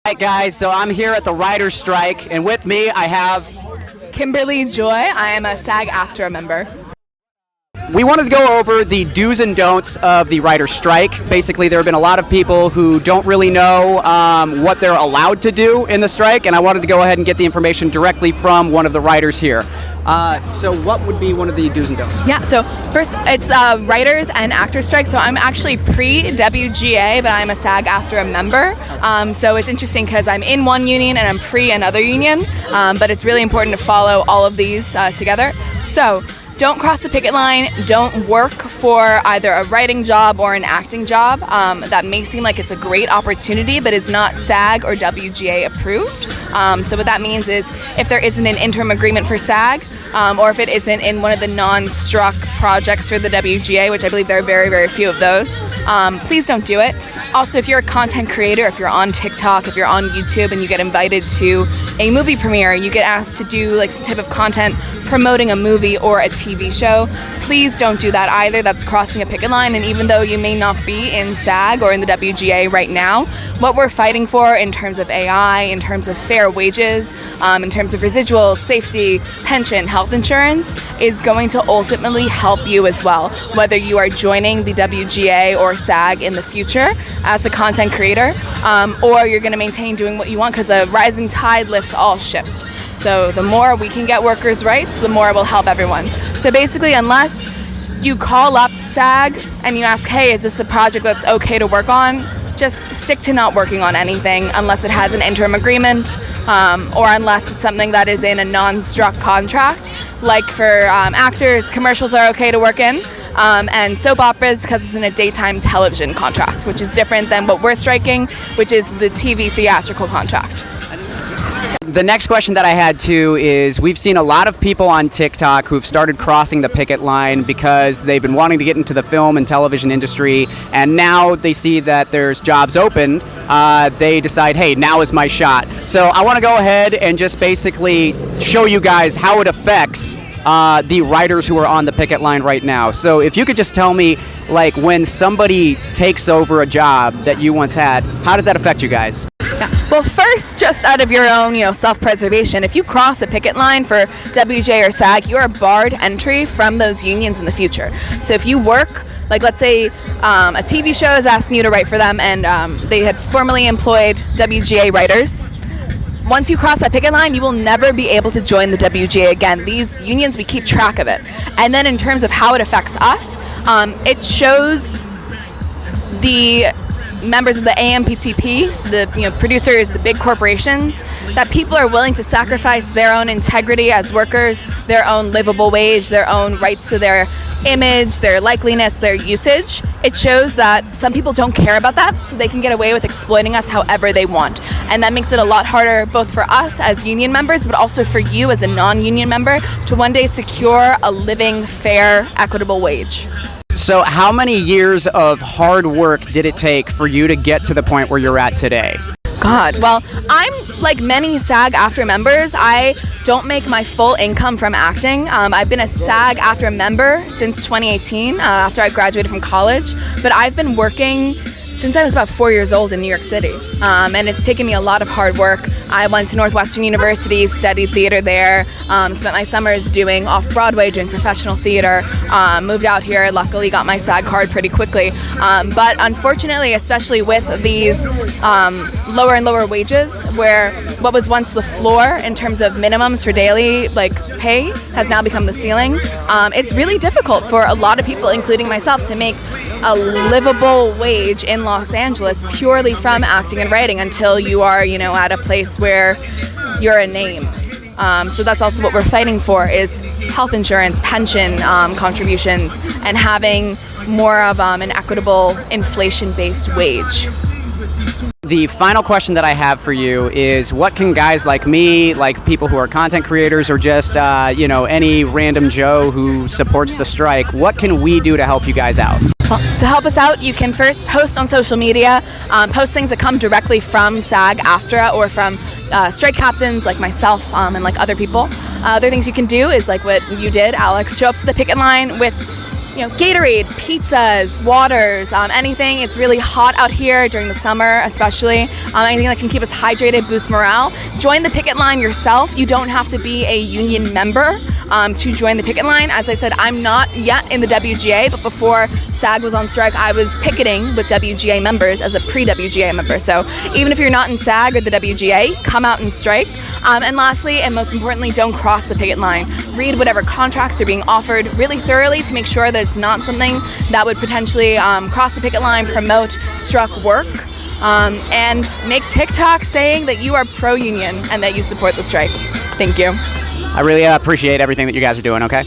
All right, guys, so I'm here at the writer's strike, and with me I have Kimberly Joy. I am a SAG-AFTRA member. We wanted to go over the do's and don'ts of the writer's strike. Basically, there have been a lot of people who don't really know what they're allowed to do in the strike, and I wanted to go ahead and get the information directly from one of the writers here. So what would be one of the do's and don'ts? Yeah, so first, it's writers and actors strike. So I'm actually pre-WGA, but I'm a SAG-AFTRA member. So it's interesting because I'm in one union and I'm pre another union, but it's really important to follow all of these together. So don't cross the picket line. Don't work for either a writing job or an acting job. That may seem like it's a great opportunity, but is not SAG or WGA approved. So what that means is if there isn't an interim agreement for SAG, or if it isn't in one of the non-struck projects for the WGA, which I believe there are very, very few of those, please don't do it. Also, if you're a content creator, if you're on TikTok, if you're on YouTube and you get invited to a movie premiere, you get asked to do like some type of content promoting a movie or a TV show, please don't do that either. That's crossing a picket line, and even though you may not be in SAG or in the WGA right now, what we're fighting for in terms of AI, in terms of fair wages, in terms of residuals, safety, pension, health insurance, is going to ultimately help you as well, whether you are joining the WGA or SAG in the future as a content creator, or you're going to maintain doing what you want, because a rising tide lifts all ships. So the more we can get workers' rights, the more it will help everyone. So basically, unless you call up SAG and you ask, hey, is this a project that's okay to work on, just stick to not working on anything unless it has an interim agreement, or unless it's something that is in a non-struck contract. Like for actors, commercials are okay to work in, and soap operas because it's in a daytime television contract, which is different than what we're striking, which is the TV theatrical contract. The next question that I had too is, we've seen a lot of people on TikTok who've started crossing the picket line because they've been wanting to get into the film and television industry, and now they see that there's jobs open. They decide, hey, now is my shot. So I want to go ahead and just basically show you guys how it affects the writers who are on the picket line right now. So if you could just tell me, like, when somebody takes over a job that you once had, how does that affect you guys? Well, first, just out of your own, self-preservation, if you cross a picket line for WGA or SAG, you are barred entry from those unions in the future. So if you work, like let's say a TV show is asking you to write for them, and they had formerly employed WGA writers, once you cross that picket line, you will never be able to join the WGA again. These unions, we keep track of it. And then in terms of how it affects us, it shows the members of the AMPTP, so the producers, the big corporations, that people are willing to sacrifice their own integrity as workers, their own livable wage, their own rights to their image, their likeliness, their usage. It shows that some people don't care about that, so they can get away with exploiting us however they want. And that makes it a lot harder both for us as union members, but also for you as a non-union member to one day secure a living, fair, equitable wage. So how many years of hard work did it take for you to get to the point where you're at today? God, well, I'm like many SAG-AFTRA members. I don't make my full income from acting. I've been a SAG-AFTRA member since 2018, after I graduated from college, but I've been working since I was about 4 years old in New York City, and it's taken me a lot of hard work. I went to Northwestern University, studied theater there, spent my summers doing off-Broadway, doing professional theater, moved out here, luckily got my SAG card pretty quickly. But unfortunately, especially with these lower and lower wages, where what was once the floor in terms of minimums for daily pay has now become the ceiling, it's really difficult for a lot of people, including myself, to make a livable wage in Los Angeles purely from acting and writing until you are, at a place where you're a name. So that's also what we're fighting for, is health insurance, pension contributions, and having more of an equitable inflation-based wage. The final question that I have for you is, what can guys like me, like people who are content creators or just, any random Joe who supports the strike, what can we do to help you guys out? Well, to help us out, you can first post on social media, post things that come directly from SAG-AFTRA or from strike captains like myself and like other people. Other things you can do is like what you did, Alex, show up to the picket line with Gatorade, pizzas, waters, anything. It's really hot out here during the summer, especially. Anything that can keep us hydrated, boost morale. Join the picket line yourself. You don't have to be a union member to join the picket line. As I said, I'm not yet in the WGA, but before SAG was on strike, I was picketing with WGA members as a pre-WGA member. So even if you're not in SAG or the WGA, come out and strike. And lastly, and most importantly, don't cross the picket line. Read whatever contracts are being offered really thoroughly to make sure that it's not something that would potentially cross the picket line, promote struck work, and make TikTok saying that you are pro-union and that you support the strike. Thank you. I really appreciate everything that you guys are doing, okay?